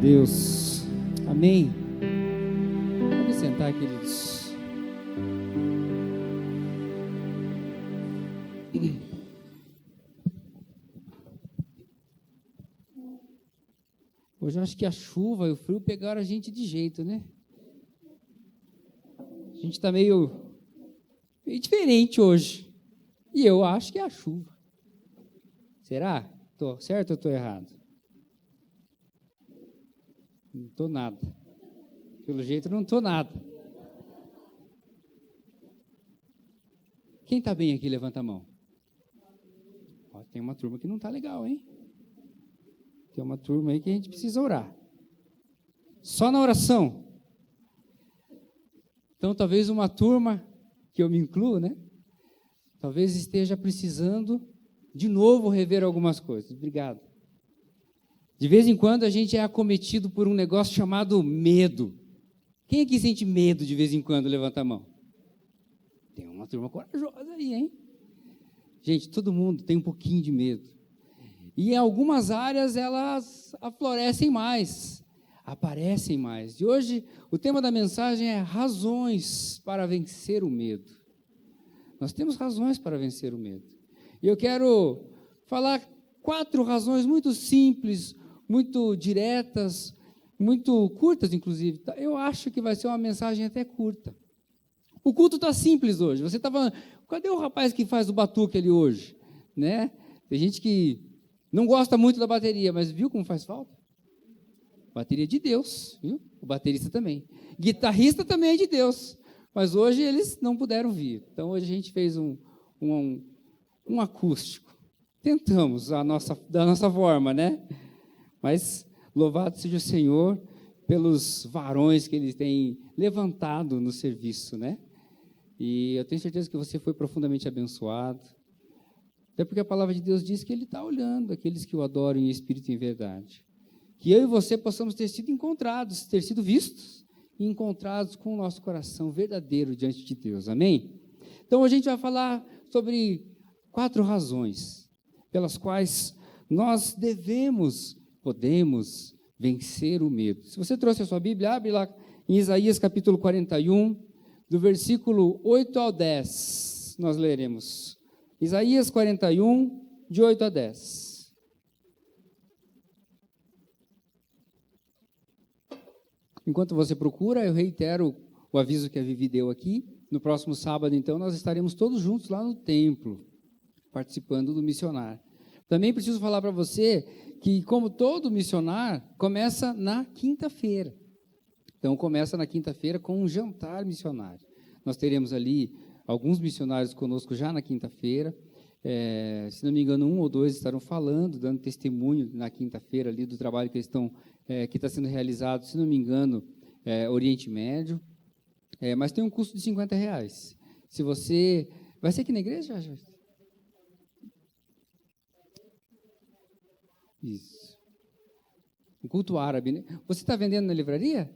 Deus. Amém. Pode sentar, queridos. Hoje eu acho que a chuva e o frio pegaram a gente de jeito, né? A gente está meio diferente hoje. E eu acho que é a chuva. Será? Tô certo ou estou errado? Não estou nada. Pelo jeito, não estou nada. Quem está bem aqui, levanta a mão. Ó, tem uma turma que não está legal, hein? Tem uma turma aí que a gente precisa orar. Só na oração. Então, talvez uma turma, que eu me incluo, né? Talvez esteja precisando de novo rever algumas coisas. Obrigado. De vez em quando a gente é acometido por um negócio chamado medo. Quem aqui sente medo de vez em quando? Levanta a mão. Tem uma turma corajosa aí, hein? Gente, todo mundo tem um pouquinho de medo. E em algumas áreas elas aflorescem mais, aparecem mais. E hoje o tema da mensagem é razões para vencer o medo. Nós temos razões para vencer o medo. E eu quero falar 4 razões muito simples, muito diretas, muito curtas, inclusive. Eu acho que vai ser uma mensagem até curta. O culto está simples hoje. Você estava... Cadê o rapaz que faz o batuque ali hoje? Né? Tem gente que não gosta muito da bateria, mas viu como faz falta? Bateria de Deus, viu? O baterista também. Guitarrista também é de Deus. Mas hoje eles não puderam vir. Então hoje a gente fez um acústico. Tentamos da nossa forma, né? Mas louvado seja o Senhor pelos varões que Ele tem levantado no serviço, né? E eu tenho certeza que você foi profundamente abençoado. Até porque a palavra de Deus diz que Ele está olhando aqueles que o adoram em espírito e em verdade. Que eu e você possamos ter sido encontrados, ter sido vistos e encontrados com o nosso coração verdadeiro diante de Deus. Amém? Então, hoje a gente vai falar sobre 4 razões pelas quais nós podemos vencer o medo. Se você trouxe a sua Bíblia, abre lá em Isaías capítulo 41, do versículo 8 ao 10, nós leremos. Isaías 41, de 8 a 10. Enquanto você procura, eu reitero o aviso que a Vivi deu aqui. No próximo sábado, então, nós estaremos todos juntos lá no templo, participando do missionário. Também preciso falar para você que, como todo missionário, começa na quinta-feira. Então, começa na quinta-feira com um jantar missionário. Nós teremos ali alguns missionários conosco já na quinta-feira. Se não me engano, 1 ou 2 estarão falando, dando testemunho na quinta-feira ali do trabalho que eles que está sendo realizado, se não me engano, Oriente Médio. Mas tem um custo de R$50. Se você... Vai ser aqui na igreja, Jorge? Isso. Um culto árabe, né? Você está vendendo na livraria?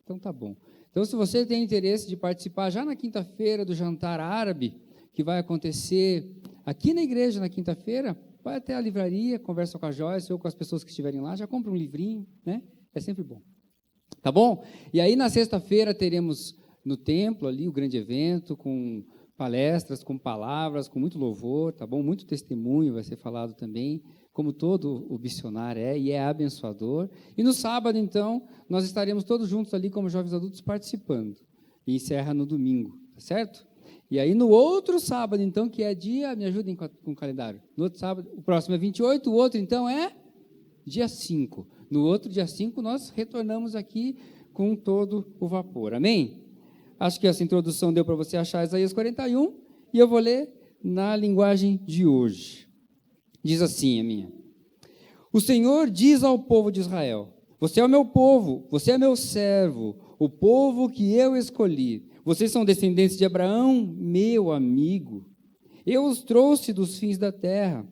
Então tá bom. Então, se você tem interesse de participar já na quinta-feira do jantar árabe, que vai acontecer aqui na igreja na quinta-feira, vai até a livraria, conversa com a Joyce ou com as pessoas que estiverem lá, já compra um livrinho, né? É sempre bom. Tá bom? E aí, na sexta-feira, teremos no templo ali o grande evento, com palestras, com palavras, com muito louvor, tá bom? Muito testemunho vai ser falado também, como todo o missionário e é abençoador. E no sábado, então, nós estaremos todos juntos ali como jovens adultos participando. E encerra no domingo, tá certo? E aí no outro sábado, então, que é dia... Me ajudem com o calendário. No outro sábado, o próximo é 28, o outro, então, é dia 5. No outro dia 5, nós retornamos aqui com todo o vapor. Amém? Acho que essa introdução deu para você achar Isaías 41, e eu vou ler na linguagem de hoje. Diz assim a minha. O Senhor diz ao povo de Israel: você é o meu povo, você é meu servo, o povo que eu escolhi. Vocês são descendentes de Abraão, meu amigo. Eu os trouxe dos fins da terra,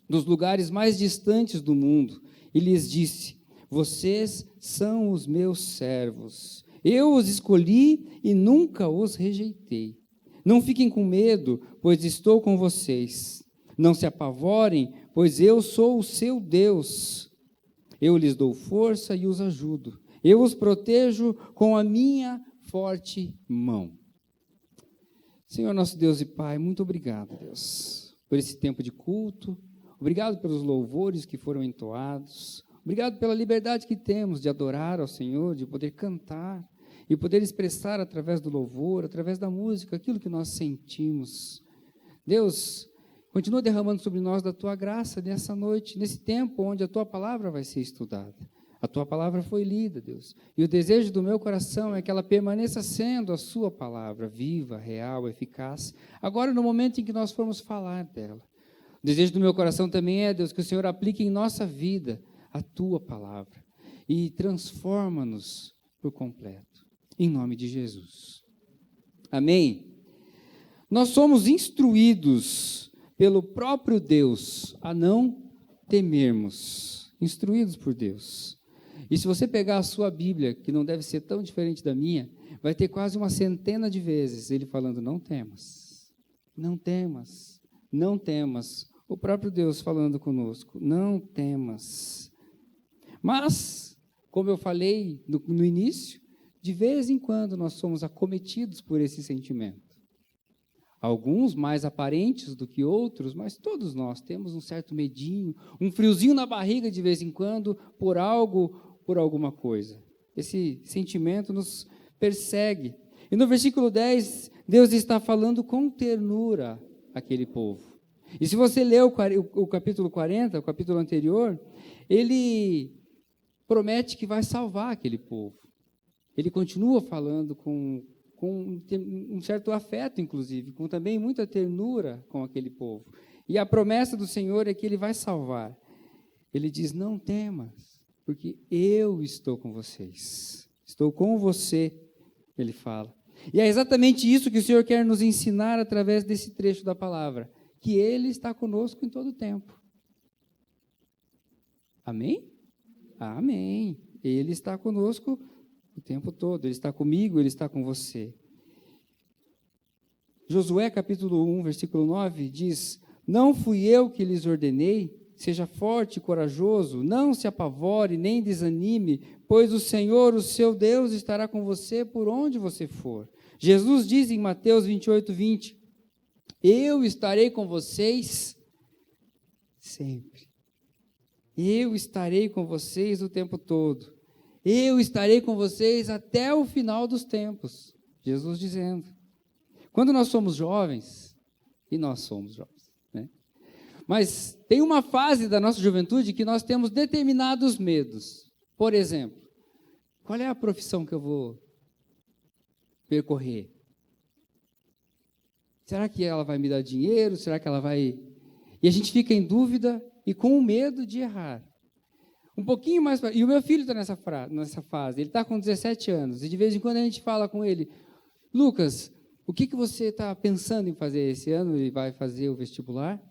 dos lugares mais distantes do mundo, e lhes disse: vocês são os meus servos. Eu os escolhi e nunca os rejeitei. Não fiquem com medo, pois estou com vocês. Não se apavorem, pois eu sou o seu Deus. Eu lhes dou força e os ajudo. Eu os protejo com a minha forte mão. Senhor, nosso Deus e Pai, muito obrigado, Deus, por esse tempo de culto. Obrigado pelos louvores que foram entoados. Obrigado pela liberdade que temos de adorar ao Senhor, de poder cantar e poder expressar através do louvor, através da música, aquilo que nós sentimos. Deus, continua derramando sobre nós da Tua graça nessa noite, nesse tempo onde a Tua palavra vai ser estudada. A Tua palavra foi lida, Deus, e o desejo do meu coração é que ela permaneça sendo a Sua palavra, viva, real, eficaz, agora no momento em que nós formos falar dela. O desejo do meu coração também é, Deus, que o Senhor aplique em nossa vida a Tua palavra e transforma-nos por completo, em nome de Jesus. Amém? Nós somos instruídos pelo próprio Deus a não temermos, instruídos por Deus. E se você pegar a sua Bíblia, que não deve ser tão diferente da minha, vai ter quase uma centena de vezes ele falando, não temas, não temas, não temas. O próprio Deus falando conosco, não temas. Mas, como eu falei no início, de vez em quando nós somos acometidos por esse sentimento. Alguns mais aparentes do que outros, mas todos nós temos um certo medinho, um friozinho na barriga de vez em quando, por algo, por alguma coisa. Esse sentimento nos persegue. E no versículo 10, Deus está falando com ternura àquele povo. E se você ler o capítulo 40, o capítulo anterior, ele promete que vai salvar aquele povo. Ele continua falando com um certo afeto, inclusive, com também muita ternura com aquele povo. E a promessa do Senhor é que Ele vai salvar. Ele diz, não temas, porque eu estou com vocês. Estou com você, Ele fala. E é exatamente isso que o Senhor quer nos ensinar através desse trecho da palavra, que Ele está conosco em todo o tempo. Amém? Amém. Ele está conosco o tempo todo, Ele está comigo, Ele está com você. Josué capítulo 1, versículo 9, diz, não fui eu que lhes ordenei, seja forte e corajoso, não se apavore, nem desanime, pois o Senhor, o seu Deus, estará com você por onde você for. Jesus diz em Mateus 28, 20, eu estarei com vocês sempre. Eu estarei com vocês o tempo todo. Eu estarei com vocês até o final dos tempos. Jesus dizendo. Quando nós somos jovens, e nós somos jovens, né? Mas tem uma fase da nossa juventude que nós temos determinados medos. Por exemplo, qual é a profissão que eu vou percorrer? Será que ela vai me dar dinheiro? Será que ela vai... E a gente fica em dúvida e com medo de errar. Um pouquinho mais... E o meu filho está nessa fase, ele está com 17 anos, e de vez em quando a gente fala com ele, Lucas, o que você está pensando em fazer esse ano? Ele vai fazer o vestibular.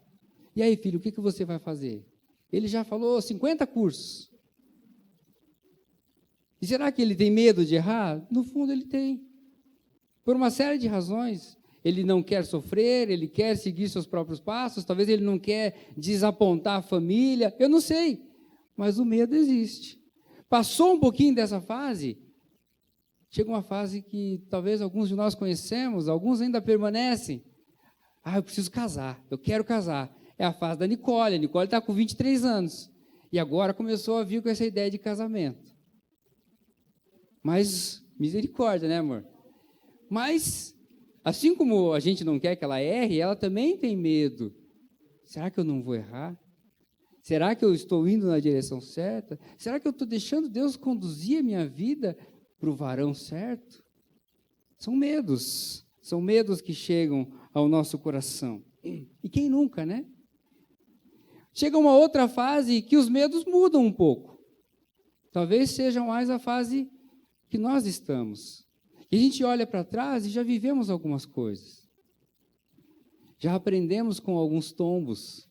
E aí, filho, o que você vai fazer? Ele já falou 50 cursos. E será que ele tem medo de errar? No fundo, ele tem. Por uma série de razões. Ele não quer sofrer, ele quer seguir seus próprios passos, talvez ele não quer desapontar a família, eu não sei. Mas o medo existe. Passou um pouquinho dessa fase, chega uma fase que talvez alguns de nós conhecemos, alguns ainda permanecem. Eu preciso casar, eu quero casar. É a fase da Nicole, a Nicole está com 23 anos. E agora começou a vir com essa ideia de casamento. Mas, misericórdia, né, amor? Mas, assim como a gente não quer que ela erre, ela também tem medo. Será que eu não vou errar? Será que eu estou indo na direção certa? Será que eu estou deixando Deus conduzir a minha vida para o varão certo? São medos que chegam ao nosso coração. E quem nunca, né? Chega uma outra fase que os medos mudam um pouco. Talvez seja mais a fase que nós estamos. E a gente olha para trás e já vivemos algumas coisas. Já aprendemos com alguns tombos.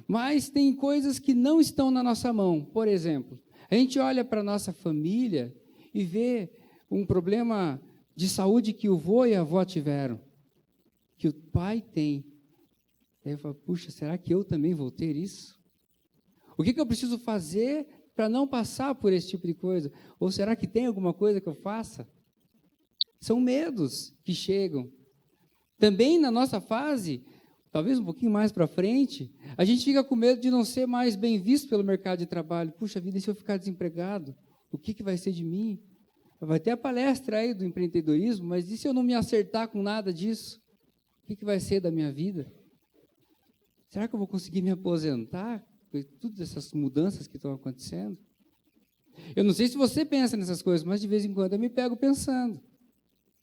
Mas tem coisas que não estão na nossa mão. Por exemplo, a gente olha para a nossa família e vê um problema de saúde que o avô e a avó tiveram, que o pai tem. Aí eu falo, puxa, será que eu também vou ter isso? O que eu preciso fazer para não passar por esse tipo de coisa? Ou será que tem alguma coisa que eu faça? São medos que chegam. Também na nossa fase, talvez um pouquinho mais para frente, a gente fica com medo de não ser mais bem visto pelo mercado de trabalho. Puxa vida, e se eu ficar desempregado? O que vai ser de mim? Vai ter a palestra aí do empreendedorismo, mas e se eu não me acertar com nada disso? O que vai ser da minha vida? Será que eu vou conseguir me aposentar com todas essas mudanças que estão acontecendo? Eu não sei se você pensa nessas coisas, mas de vez em quando eu me pego pensando.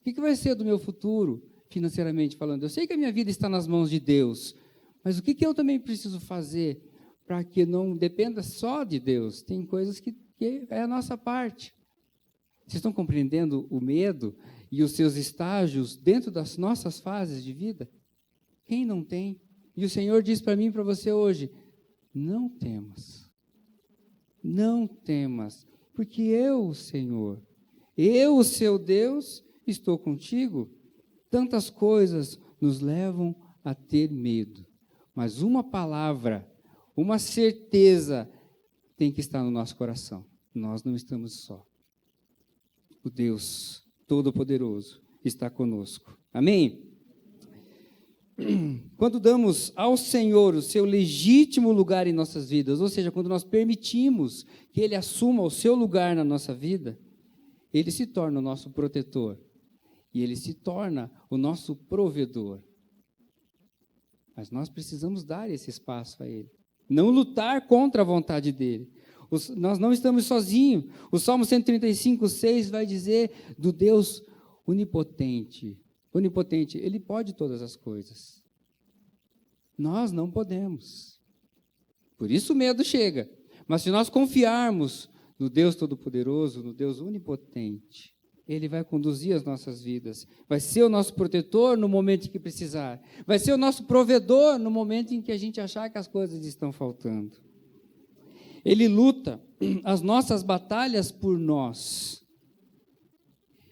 O que vai ser do meu futuro, financeiramente falando? Eu sei que a minha vida está nas mãos de Deus, mas o que eu também preciso fazer para que não dependa só de Deus? Tem coisas que é a nossa parte. Vocês estão compreendendo o medo e os seus estágios dentro das nossas fases de vida? Quem não tem? E o Senhor diz para mim e para você hoje, não temas. Não temas, porque eu, Senhor, eu, o seu Deus, estou contigo. Tantas coisas nos levam a ter medo, mas uma palavra, uma certeza tem que estar no nosso coração. Nós não estamos só. O Deus Todo-Poderoso está conosco. Amém? Quando damos ao Senhor o seu legítimo lugar em nossas vidas, ou seja, quando nós permitimos que Ele assuma o seu lugar na nossa vida, Ele se torna o nosso protetor e Ele se torna o nosso provedor. Mas nós precisamos dar esse espaço a Ele, não lutar contra a vontade dEle. Nós não estamos sozinhos. O Salmo 135:6 vai dizer do Deus onipotente. Onipotente, Ele pode todas as coisas. Nós não podemos. Por isso o medo chega. Mas se nós confiarmos no Deus Todo-Poderoso, no Deus onipotente, Ele vai conduzir as nossas vidas. Vai ser o nosso protetor no momento em que precisar. Vai ser o nosso provedor no momento em que a gente achar que as coisas estão faltando. Ele luta as nossas batalhas por nós.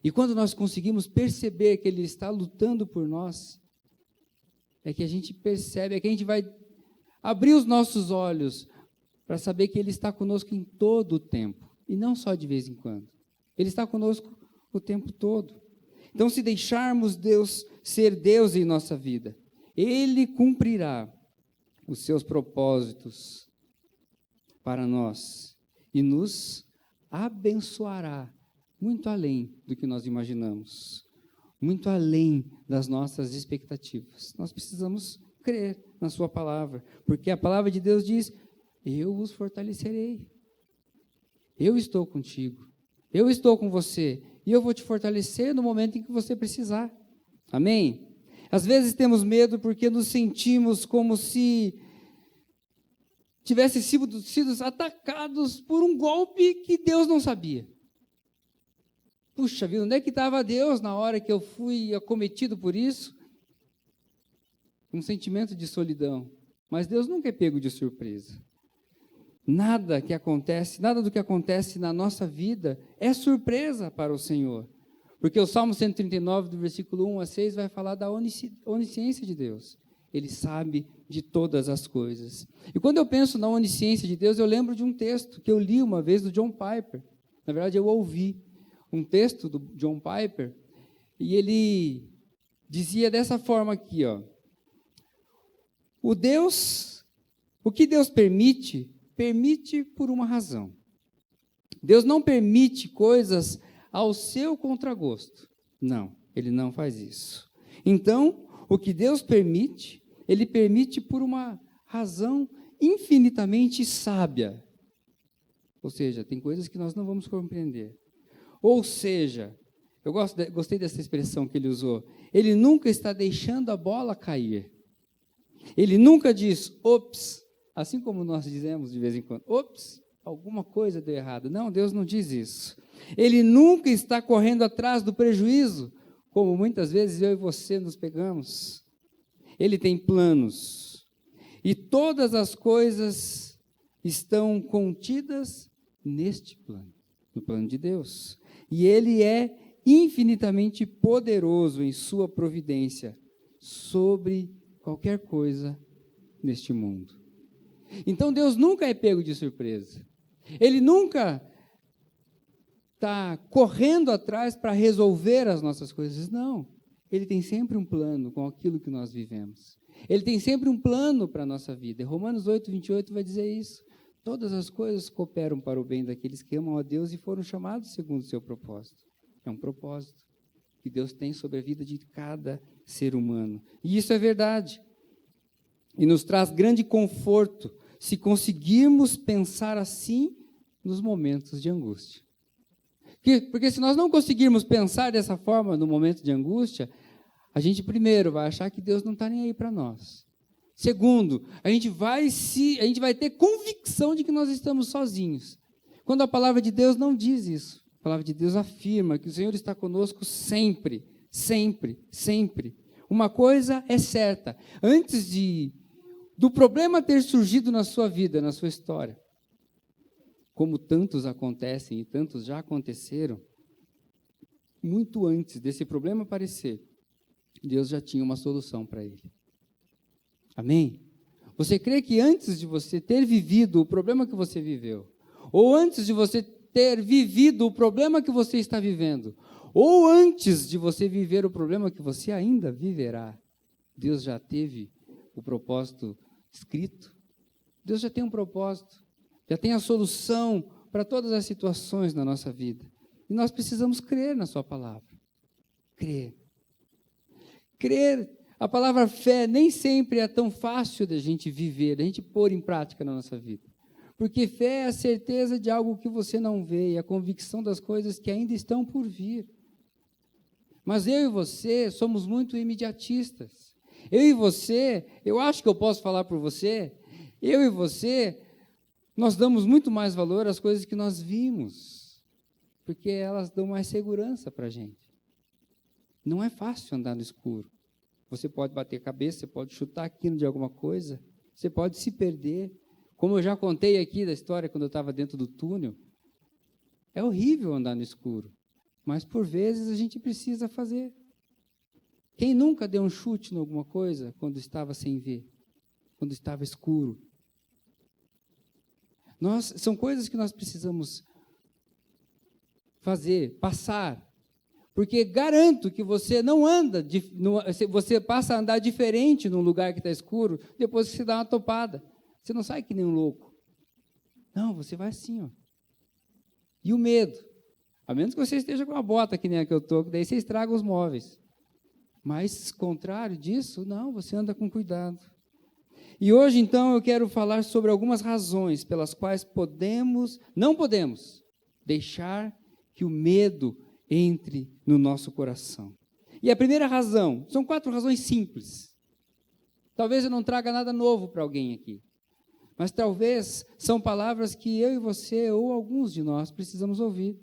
E quando nós conseguimos perceber que Ele está lutando por nós, é que a gente percebe, é que a gente vai abrir os nossos olhos para saber que Ele está conosco em todo o tempo, e não só de vez em quando. Ele está conosco o tempo todo. Então, se deixarmos Deus ser Deus em nossa vida, Ele cumprirá os seus propósitos para nós e nos abençoará muito além do que nós imaginamos, muito além das nossas expectativas. Nós precisamos crer na sua palavra, porque a palavra de Deus diz, eu os fortalecerei, eu estou contigo, eu estou com você, e eu vou te fortalecer no momento em que você precisar. Amém? Às vezes temos medo porque nos sentimos como se tivessem sido atacados por um golpe que Deus não sabia. Puxa vida, onde é que estava Deus na hora que eu fui acometido por isso? Um sentimento de solidão. Mas Deus nunca é pego de surpresa. Nada do que acontece na nossa vida é surpresa para o Senhor. Porque o Salmo 139, do versículo 1 a 6, vai falar da onisciência de Deus. Ele sabe de todas as coisas. E quando eu penso na onisciência de Deus, eu lembro de um texto que eu li uma vez do John Piper. Na verdade, eu ouvi um texto do John Piper, e ele dizia dessa forma aqui, ó. O que Deus permite por uma razão. Deus não permite coisas ao seu contragosto. Não, Ele não faz isso. Então, o que Deus permite, Ele permite por uma razão infinitamente sábia. Ou seja, tem coisas que nós não vamos compreender. Ou seja, eu gostei dessa expressão que ele usou, Ele nunca está deixando a bola cair. Ele nunca diz, ops, assim como nós dizemos de vez em quando, ops, alguma coisa deu errado. Não, Deus não diz isso. Ele nunca está correndo atrás do prejuízo, como muitas vezes eu e você nos pegamos. Ele tem planos. E todas as coisas estão contidas neste plano, no plano de Deus. E Ele é infinitamente poderoso em sua providência sobre qualquer coisa neste mundo. Então Deus nunca é pego de surpresa. Ele nunca está correndo atrás para resolver as nossas coisas, não. Ele tem sempre um plano com aquilo que nós vivemos. Ele tem sempre um plano para a nossa vida. E Romanos 8:28 vai dizer isso. Todas as coisas cooperam para o bem daqueles que amam a Deus e foram chamados segundo o seu propósito. É um propósito que Deus tem sobre a vida de cada ser humano. E isso é verdade. E nos traz grande conforto se conseguirmos pensar assim nos momentos de angústia. Porque se nós não conseguirmos pensar dessa forma no momento de angústia, a gente primeiro vai achar que Deus não está nem aí para nós. Segundo, a gente vai ter convicção de que nós estamos sozinhos. Quando a palavra de Deus não diz isso. A palavra de Deus afirma que o Senhor está conosco sempre, sempre, sempre. Uma coisa é certa, antes do problema ter surgido na sua vida, na sua história, como tantos acontecem e tantos já aconteceram, muito antes desse problema aparecer, Deus já tinha uma solução para ele. Amém? Você crê que antes de você ter vivido o problema que você viveu, ou antes de você ter vivido o problema que você está vivendo, ou antes de você viver o problema que você ainda viverá, Deus já teve o propósito escrito? Deus já tem um propósito, já tem a solução para todas as situações na nossa vida. E nós precisamos crer na sua palavra. Crer. Crer. A palavra fé nem sempre é tão fácil da gente viver, da gente pôr em prática na nossa vida. Porque fé é a certeza de algo que você não vê e a convicção das coisas que ainda estão por vir. Mas eu e você somos muito imediatistas. Eu e você, eu acho que eu posso falar por você, eu e você, nós damos muito mais valor às coisas que nós vimos, porque elas dão mais segurança para a gente. Não é fácil andar no escuro. Você pode bater a cabeça, você pode chutar aquilo de alguma coisa, você pode se perder. Como eu já contei aqui da história quando eu estava dentro do túnel, é horrível andar no escuro, mas por vezes a gente precisa fazer. Quem nunca deu um chute em alguma coisa quando estava sem ver, quando estava escuro? São coisas que nós precisamos fazer, passar, porque garanto que você não anda, você passa a andar diferente num lugar que está escuro, depois que você dá uma topada. Você não sai que nem um louco. Não, você vai assim, ó. E o medo? A menos que você esteja com uma bota que nem a que eu estou, que daí você estraga os móveis. Mas, contrário disso, não, você anda com cuidado. E hoje, então, eu quero falar sobre algumas razões pelas quais não podemos deixar que o medo entre no nosso coração. E a primeira razão, são 4 razões simples. Talvez eu não traga nada novo para alguém aqui, mas talvez são palavras que eu e você, ou alguns de nós, precisamos ouvir.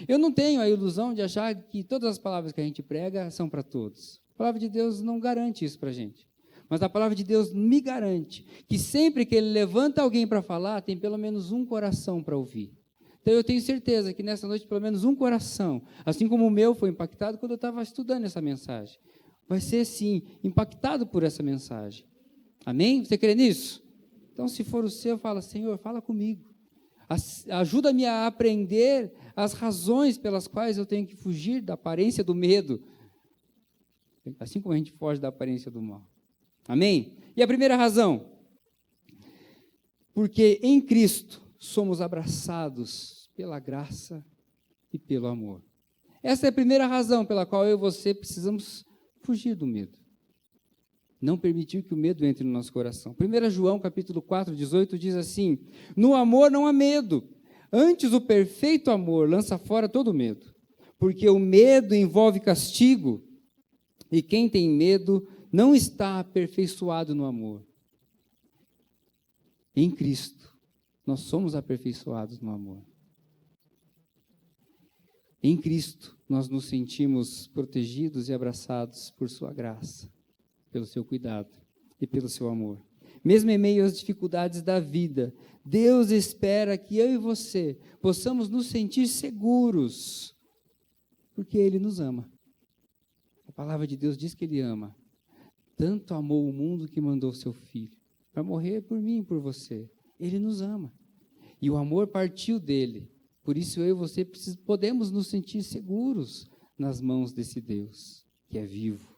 Eu não tenho a ilusão de achar que todas as palavras que a gente prega são para todos. A palavra de Deus não garante isso para a gente. Mas a palavra de Deus me garante que sempre que Ele levanta alguém para falar, tem pelo menos um coração para ouvir. Então eu tenho certeza que nessa noite pelo menos um coração, assim como o meu foi impactado quando eu estava estudando essa mensagem, vai ser sim impactado por essa mensagem. Amém? Você crê nisso? Então se for o seu, fala: Senhor, fala comigo. Ajuda-me a aprender as razões pelas quais eu tenho que fugir da aparência do medo, assim como a gente foge da aparência do mal. Amém? E a primeira razão, porque em Cristo somos abraçados pela graça e pelo amor. Essa é a primeira razão pela qual eu e você precisamos fugir do medo. Não permitir que o medo entre no nosso coração. 1 João, capítulo 4, 18, diz assim: no amor não há medo, antes o perfeito amor lança fora todo medo, porque o medo envolve castigo, e quem tem medo não está aperfeiçoado no amor. Em Cristo, nós somos aperfeiçoados no amor. Em Cristo, nós nos sentimos protegidos e abraçados por sua graça, pelo seu cuidado e pelo seu amor. Mesmo em meio às dificuldades da vida, Deus espera que eu e você possamos nos sentir seguros, porque Ele nos ama. A palavra de Deus diz que Ele ama. Tanto amou o mundo que mandou seu Filho para morrer por mim e por você. Ele nos ama. E o amor partiu dele. Por isso eu e você podemos nos sentir seguros nas mãos desse Deus, que é vivo,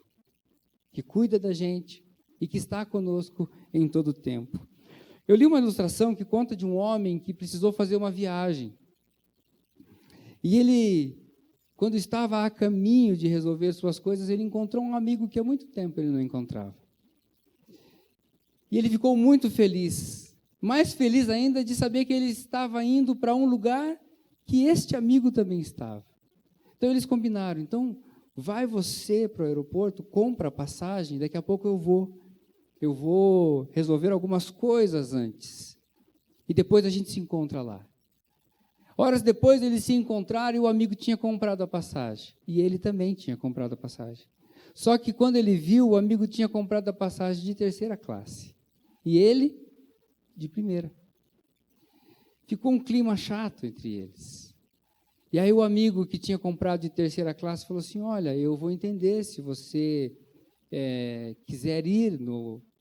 que cuida da gente e que está conosco em todo o tempo. Eu li uma ilustração que conta de um homem que precisou fazer uma viagem. E ele, quando estava a caminho de resolver suas coisas, ele encontrou um amigo que há muito tempo ele não encontrava. E ele ficou muito feliz, mais feliz ainda de saber que ele estava indo para um lugar que este amigo também estava. Então eles combinaram, então vai você para o aeroporto, compra a passagem, daqui a pouco eu vou resolver algumas coisas antes. E depois a gente se encontra lá. Horas depois eles se encontraram e o amigo tinha comprado a passagem. E ele também tinha comprado a passagem. Só que quando ele viu, o amigo tinha comprado a passagem de 3ª classe. E ele, de 1ª. Ficou um clima chato entre eles. E aí o amigo que tinha comprado de 3ª classe falou assim, olha, eu vou entender se você quiser ir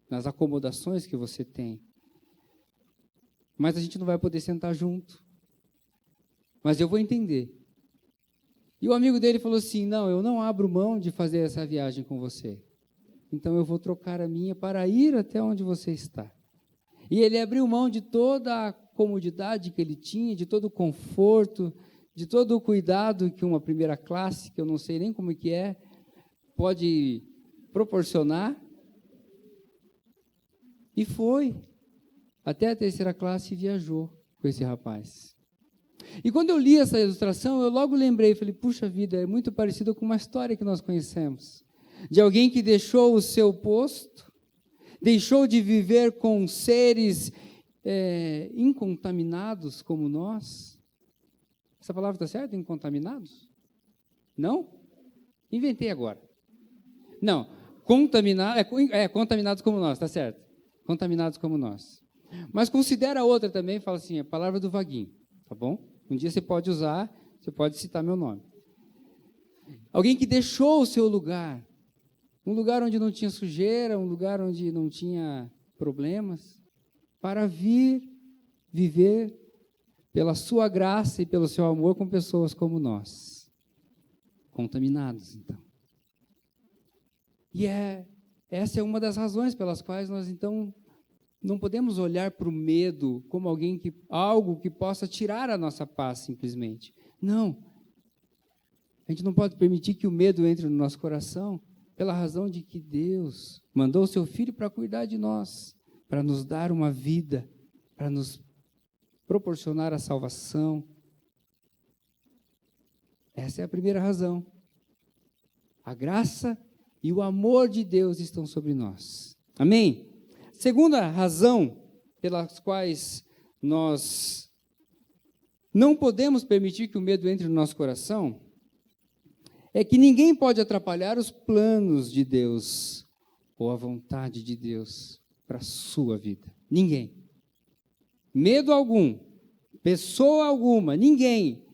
nas acomodações que você tem. Mas a gente não vai poder sentar junto. Mas eu vou entender. E o amigo dele falou assim, não, eu não abro mão de fazer essa viagem com você. Então eu vou trocar a minha para ir até onde você está. E ele abriu mão de toda a comodidade que ele tinha, de todo o conforto, de todo o cuidado que uma 1ª classe, que eu não sei nem como que é, pode proporcionar. E foi até a 3ª classe e viajou com esse rapaz. E quando eu li essa ilustração, eu logo lembrei, falei, puxa vida, é muito parecido com uma história que nós conhecemos. De alguém que deixou o seu posto, deixou de viver com seres incontaminados como nós. Essa palavra está certa? Incontaminados? Não? Inventei agora. Não, contaminados como nós, está certo. Contaminados como nós. Mas considera outra também, fala assim, a palavra do Vaguinho, tá bom? Um dia você pode usar, você pode citar meu nome. Alguém que deixou o seu lugar, um lugar onde não tinha sujeira, um lugar onde não tinha problemas, para vir viver pela sua graça e pelo seu amor com pessoas como nós. Contaminados, então. E essa é uma das razões pelas quais nós, então, não podemos olhar para o medo como algo que possa tirar a nossa paz, simplesmente. Não. A gente não pode permitir que o medo entre no nosso coração, pela razão de que Deus mandou o seu Filho para cuidar de nós, para nos dar uma vida, para nos proporcionar a salvação. Essa é a primeira razão. A graça e o amor de Deus estão sobre nós. Amém? Segunda razão pelas quais nós não podemos permitir que o medo entre no nosso coração é que ninguém pode atrapalhar os planos de Deus ou a vontade de Deus para a sua vida. Ninguém. Medo algum, pessoa alguma, ninguém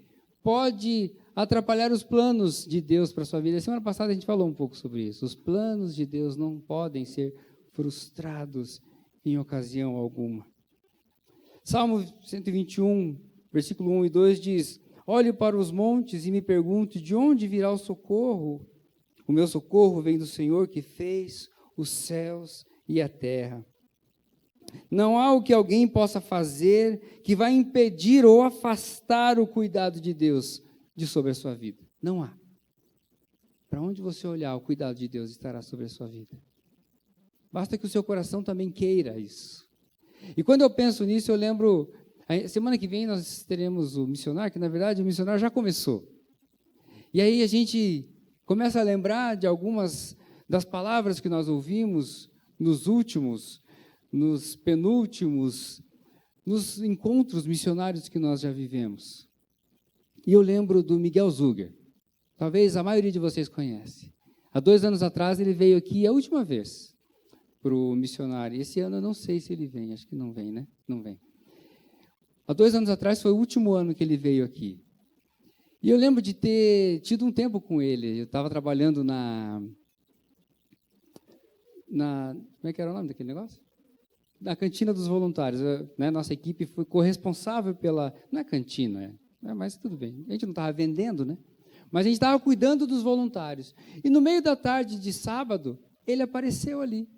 pode atrapalhar os planos de Deus para a sua vida. Semana passada a gente falou um pouco sobre isso. Os planos de Deus não podem ser frustrados em ocasião alguma. Salmo 121, versículo 1 e 2 diz, olho para os montes e me pergunto, de onde virá o socorro? O meu socorro vem do Senhor que fez os céus e a terra. Não há o que alguém possa fazer que vai impedir ou afastar o cuidado de Deus de sobre a sua vida. Não há. Para onde você olhar, o cuidado de Deus estará sobre a sua vida. Basta que o seu coração também queira isso. E quando eu penso nisso, eu lembro, semana que vem nós teremos o missionário, que na verdade o missionário já começou. E aí a gente começa a lembrar de algumas das palavras que nós ouvimos nos penúltimos, nos encontros missionários que nós já vivemos. E eu lembro do Miguel Zuger. Talvez a maioria de vocês conhece. Há 2 anos atrás ele veio aqui a última vez para o missionário. Esse ano eu não sei se ele vem, acho que não vem, né? Não vem. Há 2 anos atrás foi o último ano que ele veio aqui. E eu lembro de ter tido um tempo com ele. Eu estava trabalhando como é que era o nome daquele negócio? na cantina dos voluntários. Né, nossa equipe foi corresponsável pela... Não é cantina, mas tudo bem. A gente não estava vendendo, né? Mas a gente estava cuidando dos voluntários. E no meio da tarde de sábado, ele apareceu ali,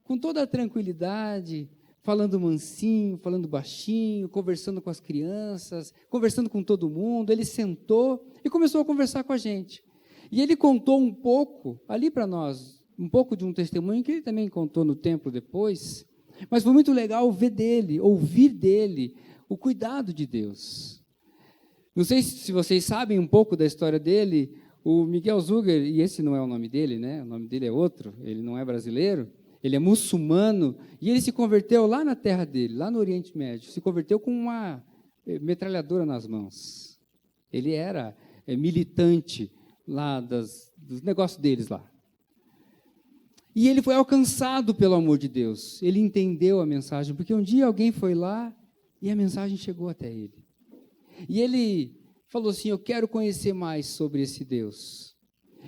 com toda a tranquilidade, falando mansinho, falando baixinho, conversando com as crianças, conversando com todo mundo. Ele sentou e começou a conversar com a gente. E ele contou um pouco, ali para nós, um pouco de um testemunho que ele também contou no templo depois, mas foi muito legal ver dele, ouvir dele, o cuidado de Deus. Não sei se vocês sabem um pouco da história dele, o Miguel Zuger, e esse não é o nome dele, né? O nome dele é outro, ele não é brasileiro, ele é muçulmano, e ele se converteu lá na terra dele, lá no Oriente Médio, se converteu com uma metralhadora nas mãos. Ele era militante lá dos negócios deles lá. E ele foi alcançado pelo amor de Deus, ele entendeu a mensagem, porque um dia alguém foi lá e a mensagem chegou até ele. E ele falou assim, eu quero conhecer mais sobre esse Deus.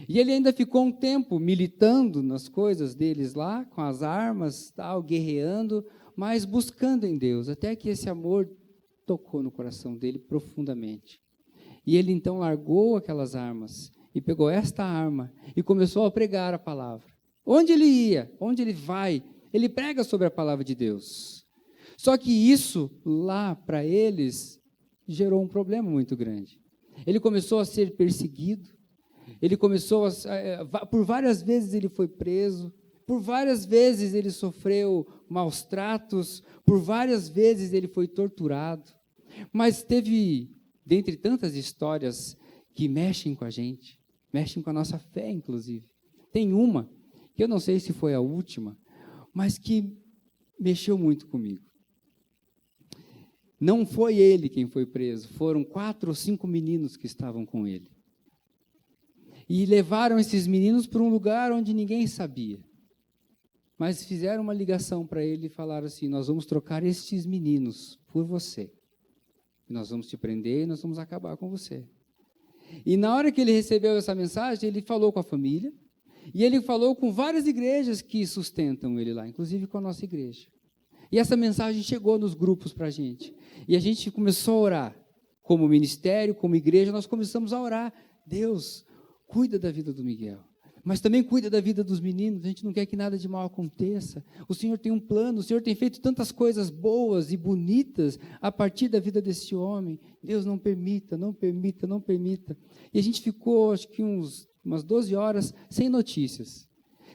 E ele ainda ficou um tempo militando nas coisas deles lá, com as armas, tal, guerreando, mas buscando em Deus, até que esse amor tocou no coração dele profundamente. E ele então largou aquelas armas e pegou esta arma e começou a pregar a palavra. Onde ele ia, onde ele vai, ele prega sobre a palavra de Deus. Só que isso lá para eles gerou um problema muito grande. Ele começou a ser perseguido, ele começou por várias vezes ele foi preso, por várias vezes ele sofreu maus tratos, por várias vezes ele foi torturado. Mas teve, dentre tantas histórias que mexem com a gente, mexem com a nossa fé, inclusive. Tem uma, que eu não sei se foi a última, mas que mexeu muito comigo. Não foi ele quem foi preso, foram 4 ou 5 meninos que estavam com ele. E levaram esses meninos para um lugar onde ninguém sabia. Mas fizeram uma ligação para ele e falaram assim, nós vamos trocar estes meninos por você. Nós vamos te prender e nós vamos acabar com você. E na hora que ele recebeu essa mensagem, ele falou com a família, e ele falou com várias igrejas que sustentam ele lá, inclusive com a nossa igreja. E essa mensagem chegou nos grupos para a gente. E a gente começou a orar. Como ministério, como igreja, nós começamos a orar. Deus, cuida da vida do Miguel. Mas também cuida da vida dos meninos. A gente não quer que nada de mal aconteça. O Senhor tem um plano. O Senhor tem feito tantas coisas boas e bonitas a partir da vida desse homem. Deus, não permita, não permita, não permita. E a gente ficou, acho que umas 12 horas sem notícias.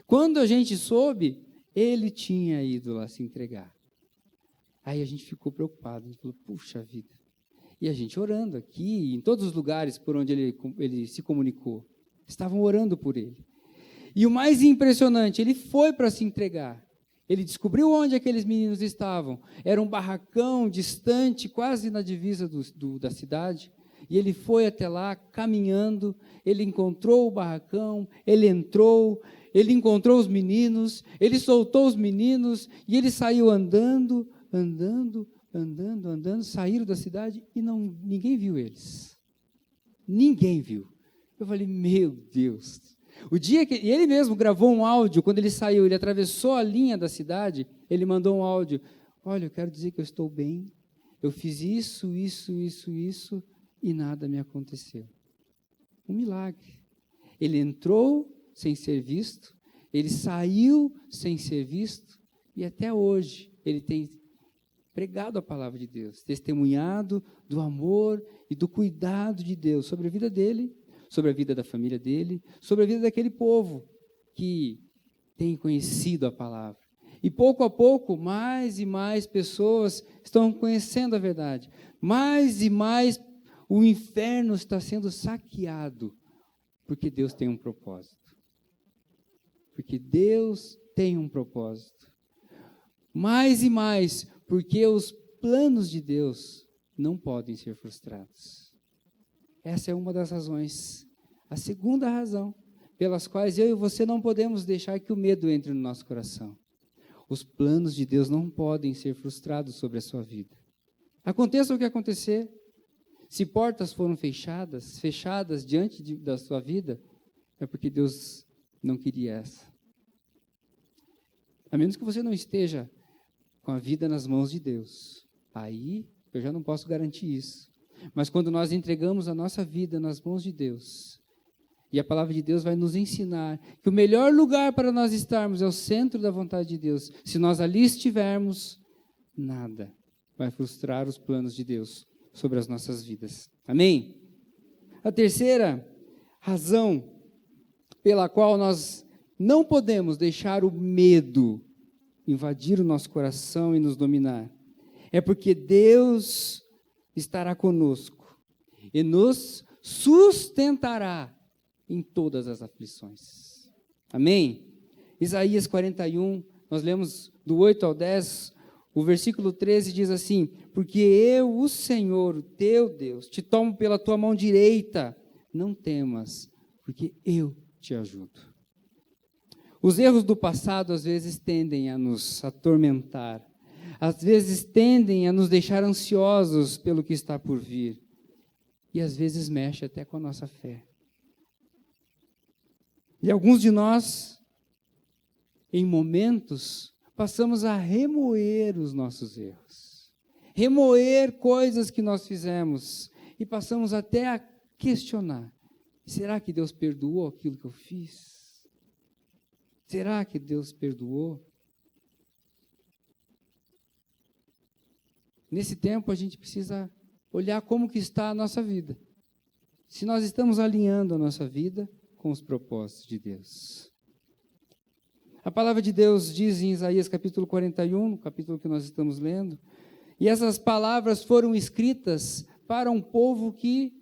Quando a gente soube, ele tinha ido lá se entregar. Aí a gente ficou preocupado, a gente falou, puxa vida. E a gente orando aqui, em todos os lugares por onde ele se comunicou, estavam orando por ele. E o mais impressionante, ele foi para se entregar. Ele descobriu onde aqueles meninos estavam. Era um barracão distante, quase na divisa da cidade. E ele foi até lá, caminhando, ele encontrou o barracão, ele entrou, ele encontrou os meninos, ele soltou os meninos, e ele saiu andando, saíram da cidade e ninguém viu eles. Ninguém viu. Eu falei, meu Deus. O dia que ele mesmo gravou um áudio, quando ele saiu, ele atravessou a linha da cidade, ele mandou um áudio, olha, eu quero dizer que eu estou bem, eu fiz isso, e nada me aconteceu. Um milagre. Ele entrou sem ser visto, ele saiu sem ser visto, e até hoje ele tem pregado a palavra de Deus, testemunhado do amor e do cuidado de Deus sobre a vida dele, sobre a vida da família dele, sobre a vida daquele povo que tem conhecido a palavra. E pouco a pouco, mais e mais pessoas estão conhecendo a verdade. Mais e mais o inferno está sendo saqueado, porque Deus tem um propósito. Porque Deus tem um propósito. Mais e mais, porque os planos de Deus não podem ser frustrados. Essa é uma das razões. A segunda razão pelas quais eu e você não podemos deixar que o medo entre no nosso coração. Os planos de Deus não podem ser frustrados sobre a sua vida. Aconteça o que acontecer, se portas foram fechadas diante da sua vida, é porque Deus não queria essa. A menos que você não esteja com a vida nas mãos de Deus. Aí eu já não posso garantir isso. Mas quando nós entregamos a nossa vida nas mãos de Deus, e a palavra de Deus vai nos ensinar que o melhor lugar para nós estarmos é o centro da vontade de Deus. Se nós ali estivermos, nada vai frustrar os planos de Deus sobre as nossas vidas. Amém? A terceira razão pela qual nós não podemos deixar o medo invadir o nosso coração e nos dominar é porque Deus estará conosco e nos sustentará em todas as aflições. Amém? Isaías 41, nós lemos do 8 ao 10, o versículo 13 diz assim: porque eu, o Senhor, o teu Deus, te tomo pela tua mão direita, não temas, porque eu te ajudo. Os erros do passado às vezes tendem a nos atormentar, às vezes tendem a nos deixar ansiosos pelo que está por vir, e às vezes mexe até com a nossa fé. E alguns de nós, em momentos, passamos a remoer os nossos erros, remoer coisas que nós fizemos, e passamos até a questionar: será que Deus perdoou aquilo que eu fiz? Será que Deus perdoou? Nesse tempo a gente precisa olhar como que está a nossa vida. Se nós estamos alinhando a nossa vida com os propósitos de Deus. A palavra de Deus diz em Isaías capítulo 41, no capítulo que nós estamos lendo, e essas palavras foram escritas para um povo que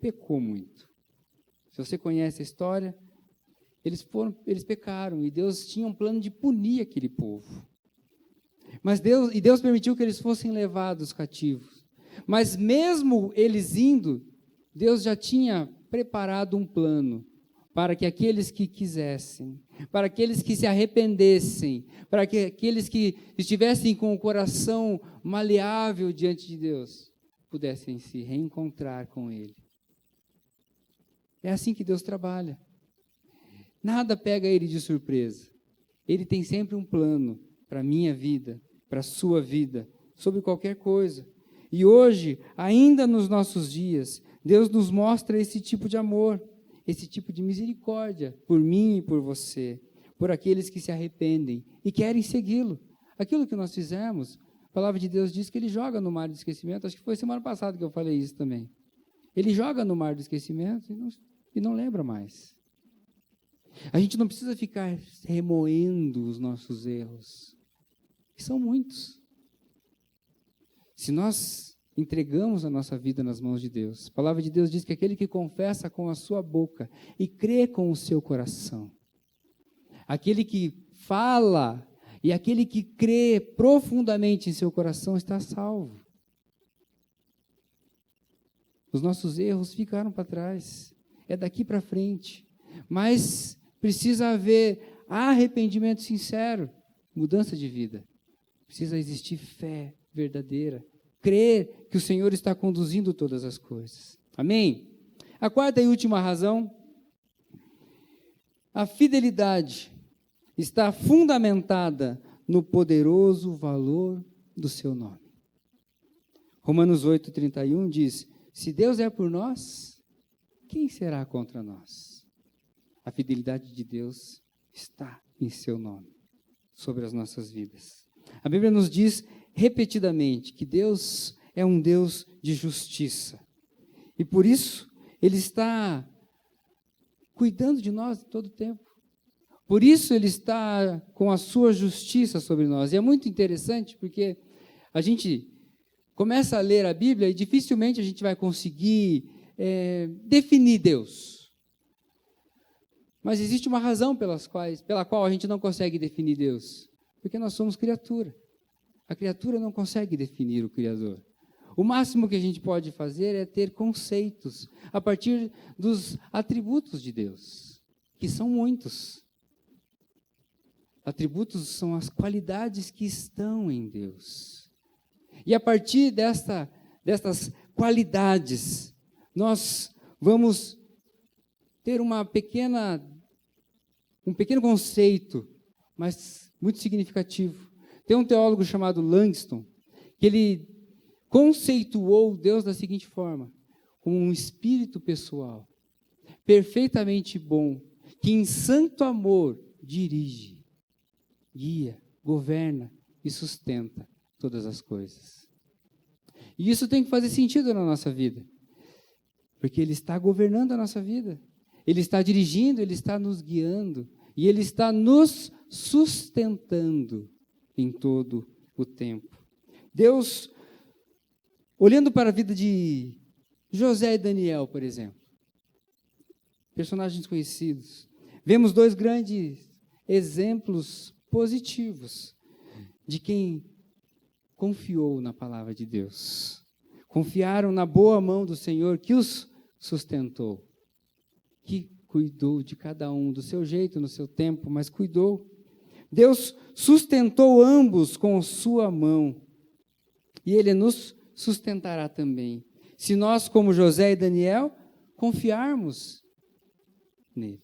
pecou muito. Se você conhece a história, eles pecaram e Deus tinha um plano de punir aquele povo. Mas Deus permitiu que eles fossem levados cativos. Mas mesmo eles indo, Deus já tinha preparado um plano para que aqueles que quisessem, para aqueles que se arrependessem, para que aqueles que estivessem com o coração maleável diante de Deus, pudessem se reencontrar com Ele. É assim que Deus trabalha. Nada pega Ele de surpresa. Ele tem sempre um plano para a minha vida, para a sua vida, sobre qualquer coisa. E hoje, ainda nos nossos dias, Deus nos mostra esse tipo de amor, esse tipo de misericórdia por mim e por você, por aqueles que se arrependem e querem segui-lo. Aquilo que nós fizemos, a palavra de Deus diz que Ele joga no mar do esquecimento. Acho que foi semana passada que eu falei isso também. Ele joga no mar do esquecimento e não lembra mais. A gente não precisa ficar remoendo os nossos erros, que são muitos. Se nós entregamos a nossa vida nas mãos de Deus, a palavra de Deus diz que aquele que confessa com a sua boca e crê com o seu coração, aquele que fala e aquele que crê profundamente em seu coração está salvo. Os nossos erros ficaram para trás, é daqui para frente, mas precisa haver arrependimento sincero, mudança de vida. Precisa existir fé verdadeira, crer que o Senhor está conduzindo todas as coisas. Amém? A quarta e última razão, a fidelidade está fundamentada no poderoso valor do seu nome. Romanos 8:31 diz: se Deus é por nós, quem será contra nós? A fidelidade de Deus está em seu nome, sobre as nossas vidas. A Bíblia nos diz repetidamente que Deus é um Deus de justiça. E por isso, Ele está cuidando de nós todo o tempo. Por isso, Ele está com a sua justiça sobre nós. E é muito interessante porque a gente começa a ler a Bíblia e dificilmente a gente vai conseguir definir Deus. Mas existe uma razão pela qual a gente não consegue definir Deus. Porque nós somos criatura. A criatura não consegue definir o Criador. O máximo que a gente pode fazer é ter conceitos a partir dos atributos de Deus, que são muitos. Atributos são as qualidades que estão em Deus. E a partir destas qualidades, nós vamos ter um pequeno conceito, mas muito significativo. Tem um teólogo chamado Langston, que ele conceituou Deus da seguinte forma: como um espírito pessoal, perfeitamente bom, que em santo amor dirige, guia, governa e sustenta todas as coisas. E isso tem que fazer sentido na nossa vida, porque Ele está governando a nossa vida, Ele está dirigindo, Ele está nos guiando, e Ele está nos sustentando em todo o tempo. Deus, olhando para a vida de José e Daniel, por exemplo, personagens conhecidos, vemos dois grandes exemplos positivos de quem confiou na palavra de Deus. Confiaram na boa mão do Senhor que os sustentou, que cuidou de cada um do seu jeito, no seu tempo, mas cuidou. Deus sustentou ambos com sua mão, e Ele nos sustentará também, se nós, como José e Daniel, confiarmos nele.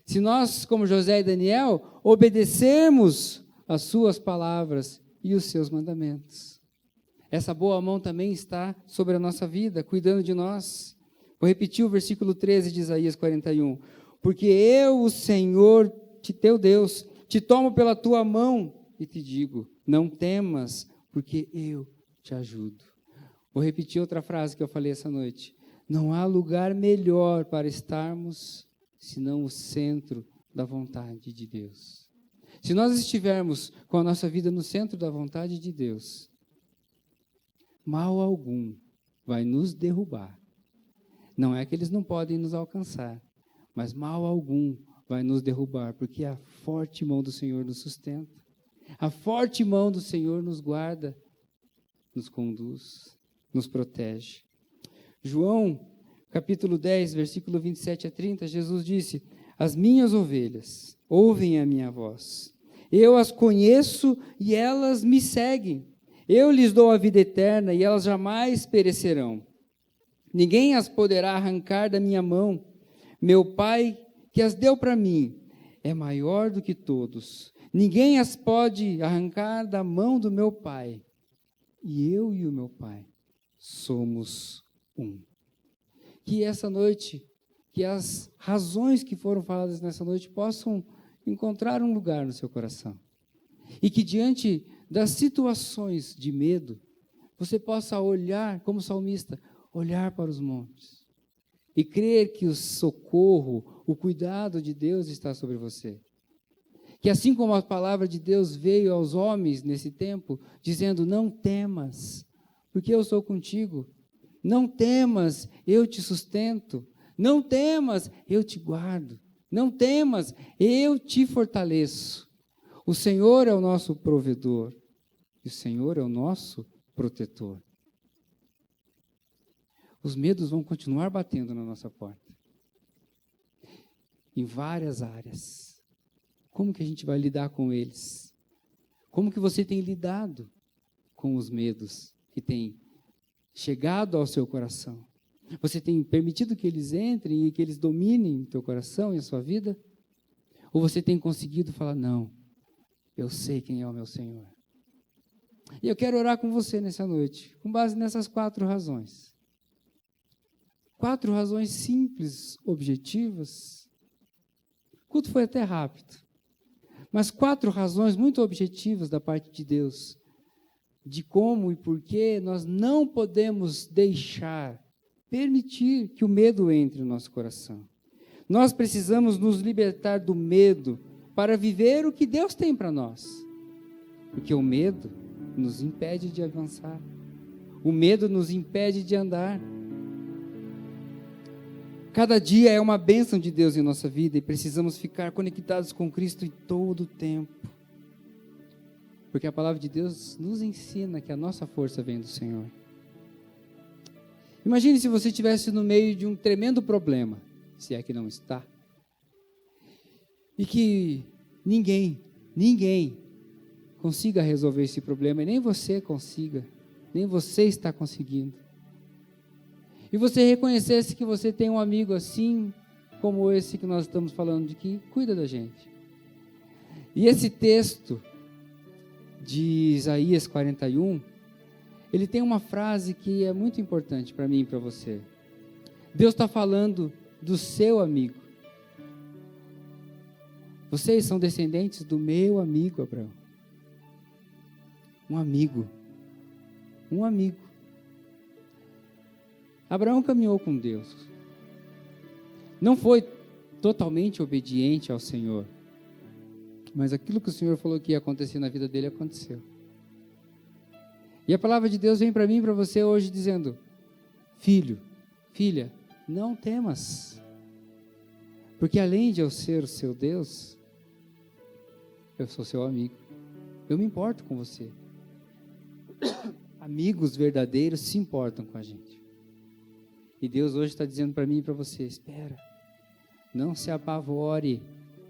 Se nós, como José e Daniel, obedecermos as suas palavras e os seus mandamentos. Essa boa mão também está sobre a nossa vida, cuidando de nós. Vou repetir o versículo 13 de Isaías 41. Porque eu, o Senhor, teu Deus, te tomo pela tua mão e te digo, não temas, porque eu te ajudo. Vou repetir outra frase que eu falei essa noite. Não há lugar melhor para estarmos senão o centro da vontade de Deus. Se nós estivermos com a nossa vida no centro da vontade de Deus, mal algum vai nos derrubar. Não é que eles não podem nos alcançar, mas mal algum vai nos derrubar, porque a forte mão do Senhor nos sustenta. A forte mão do Senhor nos guarda, nos conduz, nos protege. João, capítulo 10, versículo 27 a 30, Jesus disse: as minhas ovelhas ouvem a minha voz. Eu as conheço e elas me seguem. Eu lhes dou a vida eterna e elas jamais perecerão. Ninguém as poderá arrancar da minha mão. Meu Pai, que as deu para mim, é maior do que todos. Ninguém as pode arrancar da mão do meu Pai. E eu e o meu Pai somos um. Que essa noite, que as razões que foram faladas nessa noite possam encontrar um lugar no seu coração. E que diante das situações de medo, você possa olhar, como salmista, olhar para os montes e crer que o socorro, o cuidado de Deus está sobre você. Que assim como a palavra de Deus veio aos homens nesse tempo, dizendo, não temas, porque eu sou contigo. Não temas, eu te sustento. Não temas, eu te guardo. Não temas, eu te fortaleço. O Senhor é o nosso provedor. E o Senhor é o nosso protetor. Os medos vão continuar batendo na nossa porta. Em várias áreas. Como que a gente vai lidar com eles? Como que você tem lidado com os medos que têm chegado ao seu coração? Você tem permitido que eles entrem e que eles dominem o teu coração e a sua vida? Ou você tem conseguido falar, não, eu sei quem é o meu Senhor. E eu quero orar com você nessa noite, com base nessas 4 razões. 4 razões simples, objetivas. O culto foi até rápido. Mas 4 razões muito objetivas da parte de Deus, de como e por que nós não podemos permitir que o medo entre no nosso coração. Nós precisamos nos libertar do medo para viver o que Deus tem para nós. Porque o medo nos impede de avançar. O medo nos impede de andar. Cada dia é uma bênção de Deus em nossa vida e precisamos ficar conectados com Cristo em todo o tempo. Porque a palavra de Deus nos ensina que a nossa força vem do Senhor. Imagine se você estivesse no meio de um tremendo problema, se é que não está, e que ninguém consiga resolver esse problema, e nem você consiga, nem você está conseguindo. E você reconhecesse que você tem um amigo assim, como esse que nós estamos falando de que cuida da gente. E esse texto de Isaías 41, ele tem uma frase que é muito importante para mim e para você. Deus está falando do seu amigo. Vocês são descendentes do meu amigo Abraão. Um amigo. Um amigo. Abraão caminhou com Deus. Não foi totalmente obediente ao Senhor, mas aquilo que o Senhor falou que ia acontecer na vida dele, aconteceu. E a palavra de Deus vem para mim e para você hoje dizendo: filho, filha, não temas, porque além de eu ser o seu Deus, eu sou seu amigo. Eu me importo com você. Amigos verdadeiros se importam com a gente. E Deus hoje está dizendo para mim e para você: espera, não se apavore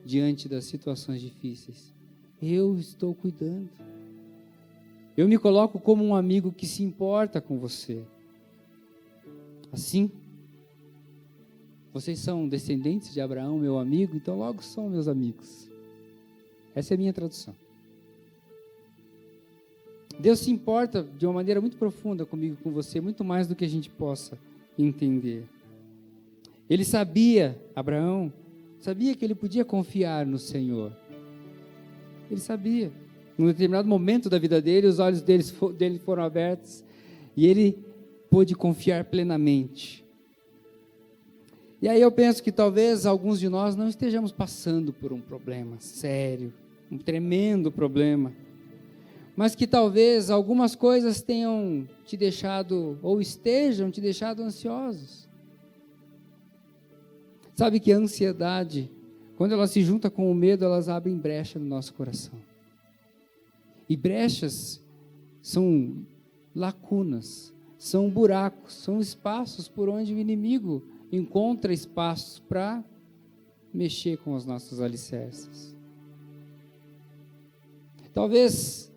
diante das situações difíceis. Eu estou cuidando. Eu me coloco como um amigo que se importa com você. Assim, vocês são descendentes de Abraão, meu amigo, então logo são meus amigos. Essa é a minha tradução. Deus se importa de uma maneira muito profunda comigo, com você, muito mais do que a gente possa entender. Ele sabia, Abraão, sabia que ele podia confiar no Senhor. Ele sabia. Num determinado momento da vida dele, os olhos dele foram abertos e ele pôde confiar plenamente. E aí eu penso que talvez alguns de nós não estejamos passando por um problema sério, um tremendo problema, mas que talvez algumas coisas tenham te deixado, ou estejam te deixando ansiosos. Sabe que a ansiedade, quando ela se junta com o medo, elas abrem brecha no nosso coração. E brechas são lacunas, são buracos, são espaços por onde o inimigo encontra espaços para mexer com os nossos alicerces. Talvez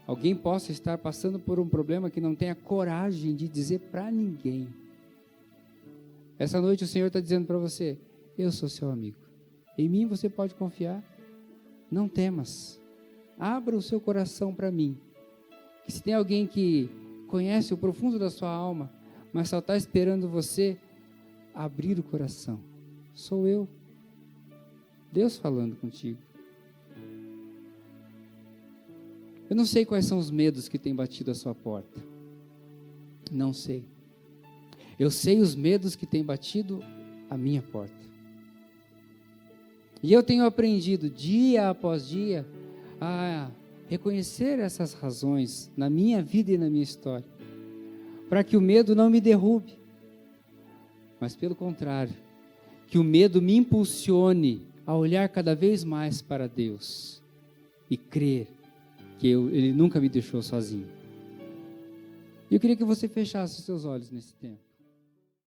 alguém possa estar passando por um problema que não tenha coragem de dizer para ninguém. Essa noite o Senhor está dizendo para você: eu sou seu amigo. Em mim você pode confiar. Não temas. Abra o seu coração para mim. Que se tem alguém que conhece o profundo da sua alma, mas só está esperando você abrir o coração, sou eu. Deus falando contigo. Eu não sei quais são os medos que têm batido a sua porta. Não sei. Eu sei os medos que têm batido a minha porta. E eu tenho aprendido dia após dia a reconhecer essas razões na minha vida e na minha história, para que o medo não me derrube, mas pelo contrário, que o medo me impulsione a olhar cada vez mais para Deus e crer que Ele nunca me deixou sozinho. E eu queria que você fechasse os seus olhos nesse tempo.